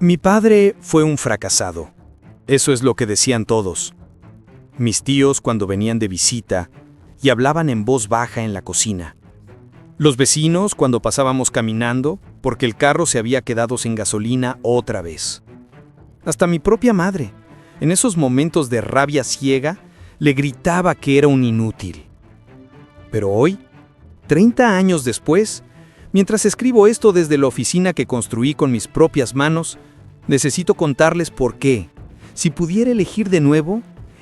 Mi padre fue un fracasado. Eso es lo que decían todos. Mis tíos cuando venían de visita y hablaban en voz baja en la cocina. Los vecinos cuando pasábamos caminando porque el carro se había quedado sin gasolina otra vez. Hasta mi propia madre, en esos momentos de rabia ciega, le gritaba que era un inútil. Pero hoy, 30 años después, mientras escribo esto desde la oficina que construí con mis propias manos, necesito contarles por qué. Si pudiera elegir de nuevo,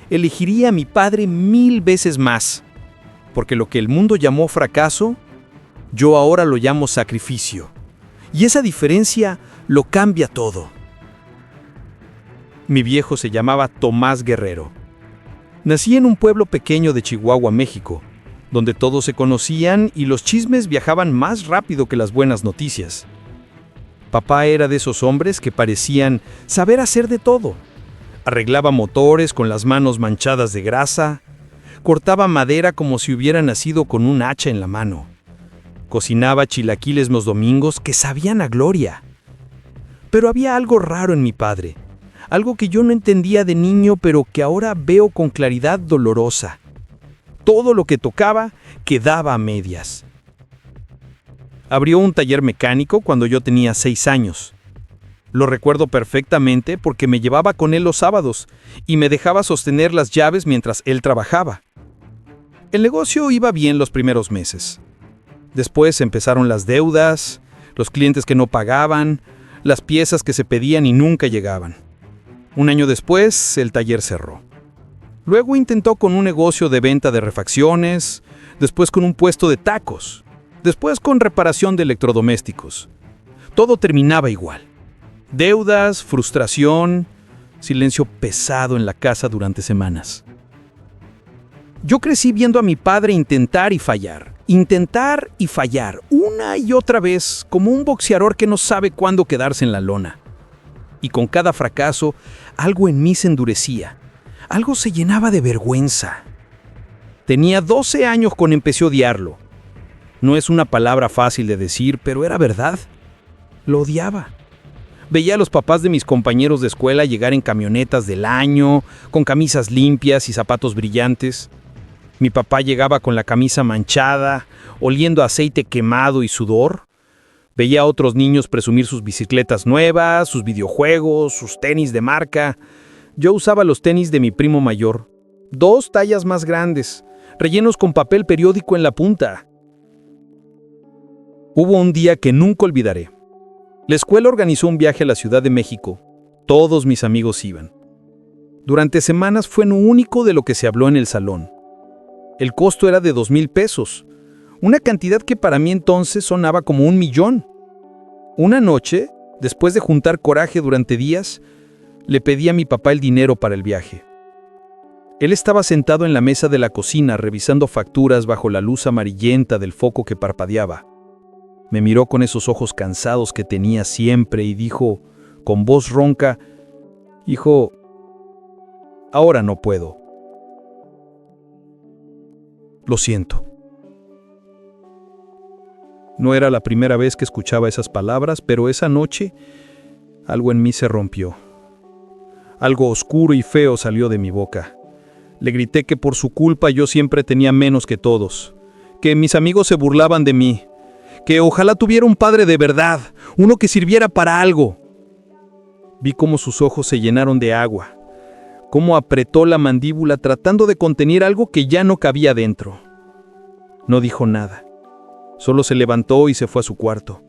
elegiría a mi padre 1000 veces más. Porque lo que el mundo llamó fracaso, yo ahora lo llamo sacrificio. Y esa diferencia lo cambia todo. Mi viejo se llamaba Tomás Guerrero. Nací en un pueblo pequeño de Chihuahua, México, donde todos se conocían y los chismes viajaban más rápido que las buenas noticias. Papá era de esos hombres que parecían saber hacer de todo. Arreglaba motores con las manos manchadas de grasa, cortaba madera como si hubiera nacido con un hacha en la mano. Cocinaba chilaquiles los domingos que sabían a gloria. Pero había algo raro en mi padre, algo que yo no entendía de niño pero que ahora veo con claridad dolorosa. Todo lo que tocaba quedaba a medias. Abrió un taller mecánico cuando yo tenía 6 años. Lo recuerdo perfectamente porque me llevaba con él los sábados y me dejaba sostener las llaves mientras él trabajaba. El negocio iba bien los primeros meses. Después empezaron las deudas, los clientes que no pagaban, las piezas que se pedían y nunca llegaban. Un año después, el taller cerró. Luego intentó con un negocio de venta de refacciones, después con un puesto de tacos, después con reparación de electrodomésticos. Todo terminaba igual. Deudas, frustración, silencio pesado en la casa durante semanas. Yo crecí viendo a mi padre intentar y fallar, una y otra vez, como un boxeador que no sabe cuándo quedarse en la lona. Y con cada fracaso, algo en mí se endurecía. Algo se llenaba de vergüenza. Tenía 12 años cuando empecé a odiarlo. No es una palabra fácil de decir, pero era verdad. Lo odiaba. Veía a los papás de mis compañeros de escuela llegar en camionetas del año, con camisas limpias y zapatos brillantes. Mi papá llegaba con la camisa manchada, oliendo a aceite quemado y sudor. Veía a otros niños presumir sus bicicletas nuevas, sus videojuegos, sus tenis de marca. Yo usaba los tenis de mi primo mayor, 2 tallas más grandes, rellenos con papel periódico en la punta. Hubo un día que nunca olvidaré. La escuela organizó un viaje a la Ciudad de México. Todos mis amigos iban. Durante semanas fue lo único de lo que se habló en el salón. El costo era de 2,000 pesos, una cantidad que para mí entonces sonaba como 1,000,000. Una noche, después de juntar coraje durante días, le pedí a mi papá el dinero para el viaje. Él estaba sentado en la mesa de la cocina revisando facturas bajo la luz amarillenta del foco que parpadeaba. Me miró con esos ojos cansados que tenía siempre y dijo, con voz ronca, «Hijo, ahora no puedo. Lo siento». No era la primera vez que escuchaba esas palabras, pero esa noche algo en mí se rompió. Algo oscuro y feo salió de mi boca. Le grité que por su culpa yo siempre tenía menos que todos, que mis amigos se burlaban de mí, que ojalá tuviera un padre de verdad, uno que sirviera para algo. Vi cómo sus ojos se llenaron de agua, cómo apretó la mandíbula tratando de contener algo que ya no cabía dentro. No dijo nada, solo se levantó y se fue a su cuarto.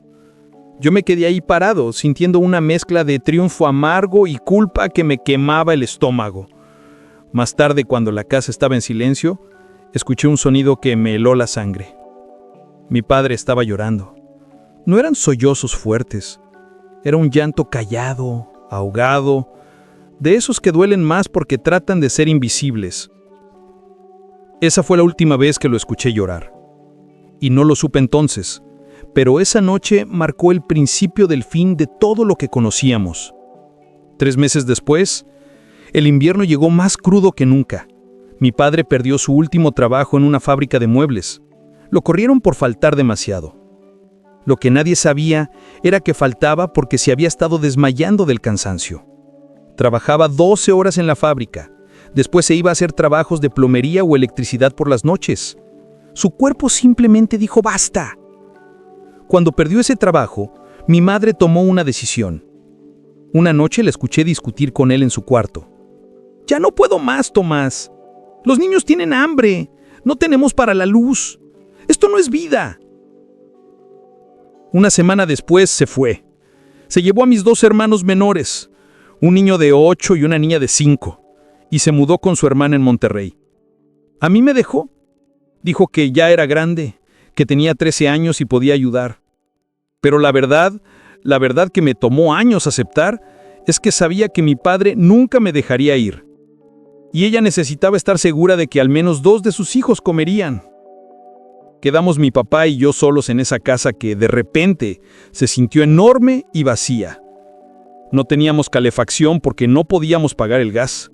Yo me quedé ahí parado, sintiendo una mezcla de triunfo amargo y culpa que me quemaba el estómago. Más tarde, cuando la casa estaba en silencio, escuché un sonido que me heló la sangre. Mi padre estaba llorando. No eran sollozos fuertes. Era un llanto callado, ahogado, de esos que duelen más porque tratan de ser invisibles. Esa fue la última vez que lo escuché llorar. Y no lo supe entonces. Pero esa noche marcó el principio del fin de todo lo que conocíamos. 3 meses después, el invierno llegó más crudo que nunca. Mi padre perdió su último trabajo en una fábrica de muebles. Lo corrieron por faltar demasiado. Lo que nadie sabía era que faltaba porque se había estado desmayando del cansancio. Trabajaba 12 horas en la fábrica. Después se iba a hacer trabajos de plomería o electricidad por las noches. Su cuerpo simplemente dijo ¡basta! Cuando perdió ese trabajo, mi madre tomó una decisión. Una noche la escuché discutir con él en su cuarto. «Ya no puedo más, Tomás. Los niños tienen hambre. No tenemos para la luz. Esto no es vida». Una semana después se fue. Se llevó a mis 2 hermanos menores, un niño de 8 y una niña de 5, y se mudó con su hermana en Monterrey. A mí me dejó. Dijo que ya era grande, que tenía 13 años y podía ayudar. Pero la verdad que me tomó años aceptar, es que sabía que mi padre nunca me dejaría ir. Y ella necesitaba estar segura de que al menos 2 de sus hijos comerían. Quedamos mi papá y yo solos en esa casa que de repente se sintió enorme y vacía. No teníamos calefacción porque no podíamos pagar el gas.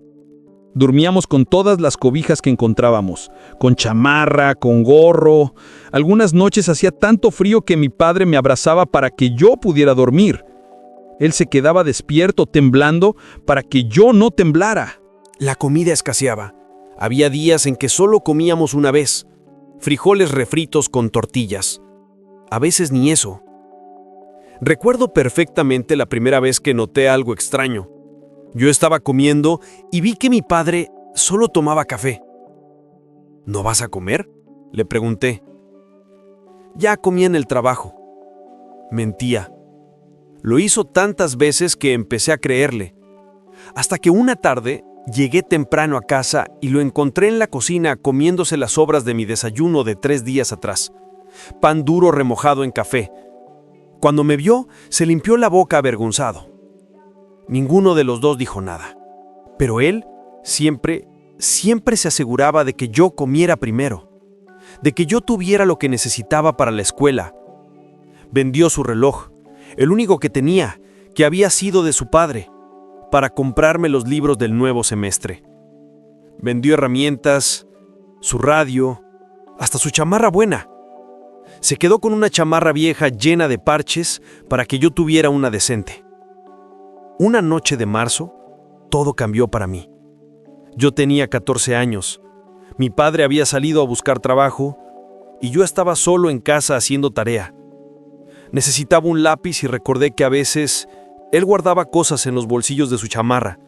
Dormíamos con todas las cobijas que encontrábamos, con chamarra, con gorro. Algunas noches hacía tanto frío que mi padre me abrazaba para que yo pudiera dormir. Él se quedaba despierto, temblando, para que yo no temblara. La comida escaseaba. Había días en que solo comíamos una vez. Frijoles refritos con tortillas. A veces ni eso. Recuerdo perfectamente la primera vez que noté algo extraño. Yo estaba comiendo y vi que mi padre solo tomaba café. ¿No vas a comer?, le pregunté. Ya comí en el trabajo. Mentía. Lo hizo tantas veces que empecé a creerle. Hasta que una tarde llegué temprano a casa y lo encontré en la cocina comiéndose las sobras de mi desayuno de 3 días atrás. Pan duro remojado en café. Cuando me vio, se limpió la boca avergonzado. Ninguno de los dos dijo nada. Pero él siempre se aseguraba de que yo comiera primero, de que yo tuviera lo que necesitaba para la escuela. Vendió su reloj, el único que tenía, que había sido de su padre, para comprarme los libros del nuevo semestre. Vendió herramientas, su radio, hasta su chamarra buena. Se quedó con una chamarra vieja llena de parches para que yo tuviera una decente. Una noche de marzo, todo cambió para mí. Yo tenía 14 años. Mi padre había salido a buscar trabajo y yo estaba solo en casa haciendo tarea. Necesitaba un lápiz y recordé que a veces él guardaba cosas en los bolsillos de su chamarra.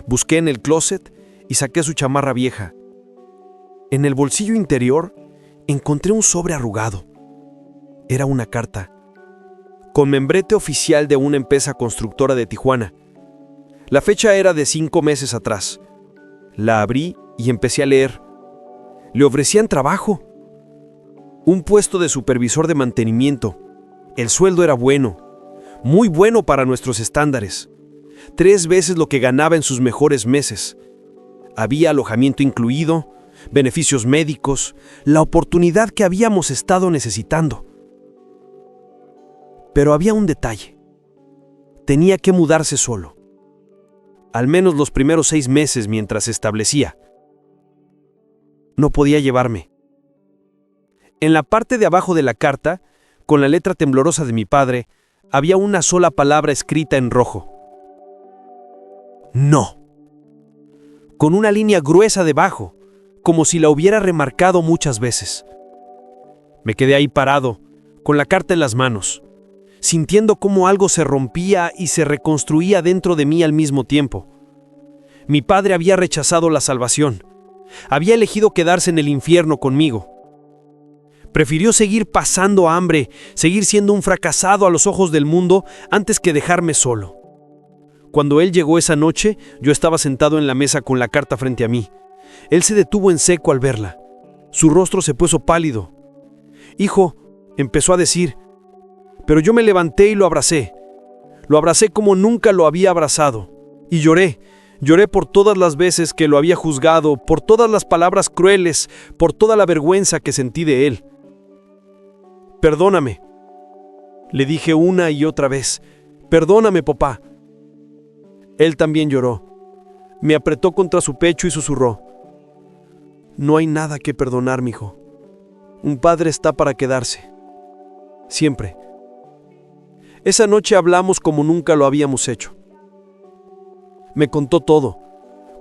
Busqué en el closet y saqué su chamarra vieja. En el bolsillo interior encontré un sobre arrugado. Era una carta, con membrete oficial de una empresa constructora de Tijuana. La fecha era de 5 meses atrás. La abrí y empecé a leer. Le ofrecían trabajo. Un puesto de supervisor de mantenimiento. El sueldo era bueno, muy bueno para nuestros estándares. 3 veces lo que ganaba en sus mejores meses. Había alojamiento incluido, beneficios médicos, la oportunidad que habíamos estado necesitando. Pero había un detalle. Tenía que mudarse solo. Al menos los primeros 6 meses mientras se establecía. No podía llevarme. En la parte de abajo de la carta, con la letra temblorosa de mi padre, había una sola palabra escrita en rojo. No. Con una línea gruesa debajo, como si la hubiera remarcado muchas veces. Me quedé ahí parado, con la carta en las manos, sintiendo cómo algo se rompía y se reconstruía dentro de mí al mismo tiempo. Mi padre había rechazado la salvación. Había elegido quedarse en el infierno conmigo. Prefirió seguir pasando hambre, seguir siendo un fracasado a los ojos del mundo antes que dejarme solo. Cuando él llegó esa noche, yo estaba sentado en la mesa con la carta frente a mí. Él se detuvo en seco al verla. Su rostro se puso pálido. «Hijo», empezó a decir, pero yo me levanté y lo abracé. Lo abracé como nunca lo había abrazado. Y lloré. Lloré por todas las veces que lo había juzgado, por todas las palabras crueles, por toda la vergüenza que sentí de él. «Perdóname», le dije una y otra vez. «Perdóname, papá». Él también lloró. Me apretó contra su pecho y susurró: «No hay nada que perdonar, mijo. Un padre está para quedarse. Siempre». Esa noche hablamos como nunca lo habíamos hecho. Me contó todo,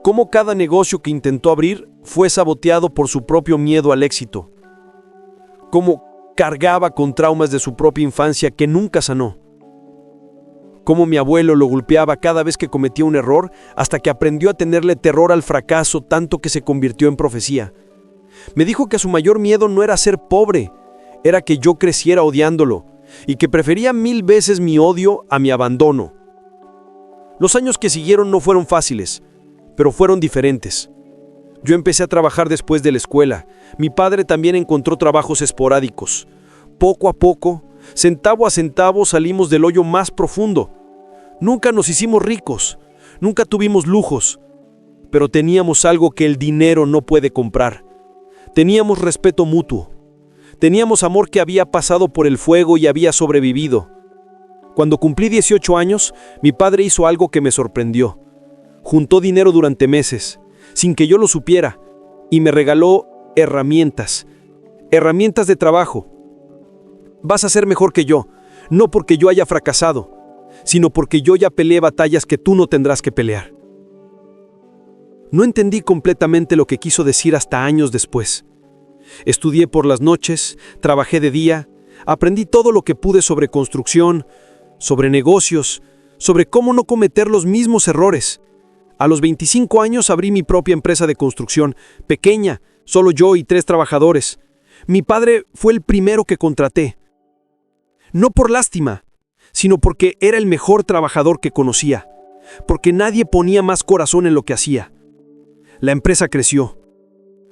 cómo cada negocio que intentó abrir fue saboteado por su propio miedo al éxito, cómo cargaba con traumas de su propia infancia que nunca sanó, cómo mi abuelo lo golpeaba cada vez que cometía un error hasta que aprendió a tenerle terror al fracaso tanto que se convirtió en profecía. Me dijo que su mayor miedo no era ser pobre, era que yo creciera odiándolo y que prefería 1000 veces mi odio a mi abandono. Los años que siguieron no fueron fáciles, pero fueron diferentes. Yo empecé a trabajar después de la escuela. Mi padre también encontró trabajos esporádicos. Poco a poco, centavo a centavo, salimos del hoyo más profundo. Nunca nos hicimos ricos, nunca tuvimos lujos, pero teníamos algo que el dinero no puede comprar. Teníamos respeto mutuo. Teníamos amor que había pasado por el fuego y había sobrevivido. Cuando cumplí 18 años, mi padre hizo algo que me sorprendió. Juntó dinero durante meses, sin que yo lo supiera, y me regaló herramientas de trabajo. Vas a ser mejor que yo, no porque yo haya fracasado, sino porque yo ya peleé batallas que tú no tendrás que pelear. No entendí completamente lo que quiso decir hasta años después. Estudié por las noches, trabajé de día, aprendí todo lo que pude sobre construcción, sobre negocios, sobre cómo no cometer los mismos errores. A los 25 años abrí mi propia empresa de construcción, pequeña, solo yo y 3 trabajadores. Mi padre fue el primero que contraté. No por lástima, sino porque era el mejor trabajador que conocía, porque nadie ponía más corazón en lo que hacía. La empresa creció,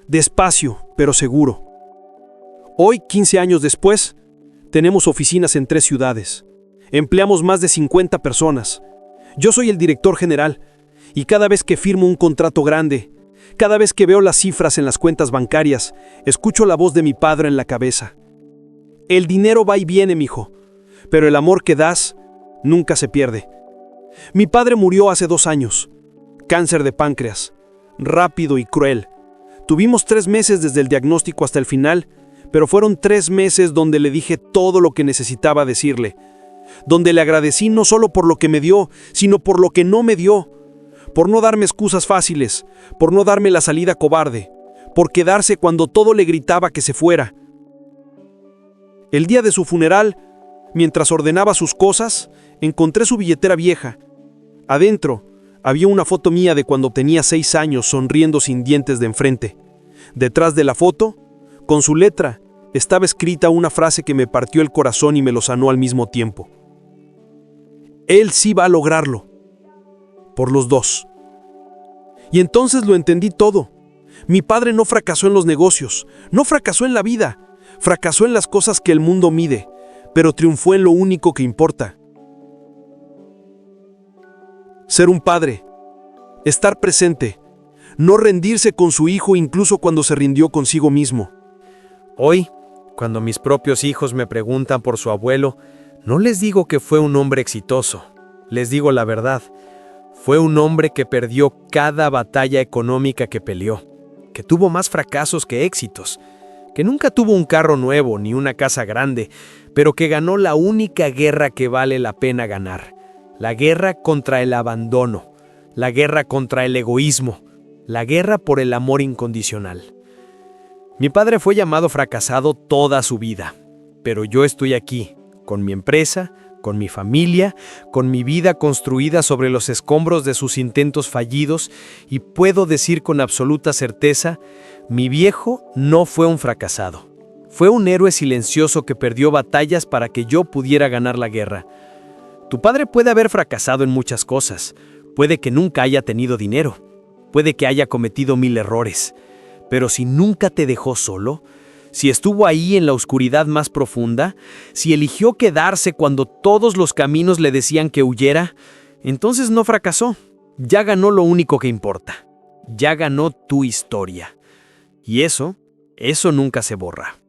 despacio, pero seguro. Hoy, 15 años después, tenemos oficinas en 3 ciudades. Empleamos más de 50 personas. Yo soy el director general, y cada vez que firmo un contrato grande, cada vez que veo las cifras en las cuentas bancarias, escucho la voz de mi padre en la cabeza. El dinero va y viene, mijo, pero el amor que das nunca se pierde. Mi padre murió hace 2 años. Cáncer de páncreas. Rápido y cruel. Tuvimos 3 meses desde el diagnóstico hasta el final, pero fueron 3 meses donde le dije todo lo que necesitaba decirle. Donde le agradecí no solo por lo que me dio, sino por lo que no me dio. Por no darme excusas fáciles, por no darme la salida cobarde, por quedarse cuando todo le gritaba que se fuera. El día de su funeral, mientras ordenaba sus cosas, encontré su billetera vieja. Adentro había una foto mía de cuando tenía 6 años sonriendo sin dientes de enfrente. Detrás de la foto, con su letra, estaba escrita una frase que me partió el corazón y me lo sanó al mismo tiempo. Él sí va a lograrlo. Por los 2. Y entonces lo entendí todo. Mi padre no fracasó en los negocios, no fracasó en la vida, fracasó en las cosas que el mundo mide, pero triunfó en lo único que importa. Ser un padre, estar presente, no rendirse con su hijo incluso cuando se rindió consigo mismo. Hoy, cuando mis propios hijos me preguntan por su abuelo, no les digo que fue un hombre exitoso, les digo la verdad. Fue un hombre que perdió cada batalla económica que peleó, que tuvo más fracasos que éxitos, que nunca tuvo un carro nuevo ni una casa grande, pero que ganó la única guerra que vale la pena ganar, la guerra contra el abandono, la guerra contra el egoísmo, la guerra por el amor incondicional. Mi padre fue llamado fracasado toda su vida, pero yo estoy aquí, con mi empresa, con mi familia, con mi vida construida sobre los escombros de sus intentos fallidos, y puedo decir con absoluta certeza, mi viejo no fue un fracasado. Fue un héroe silencioso que perdió batallas para que yo pudiera ganar la guerra. Tu padre puede haber fracasado en muchas cosas, puede que nunca haya tenido dinero, puede que haya cometido 1000 errores, pero si nunca te dejó solo, si estuvo ahí en la oscuridad más profunda, si eligió quedarse cuando todos los caminos le decían que huyera, entonces no fracasó. Ya ganó lo único que importa. Ya ganó tu historia. Y eso nunca se borra.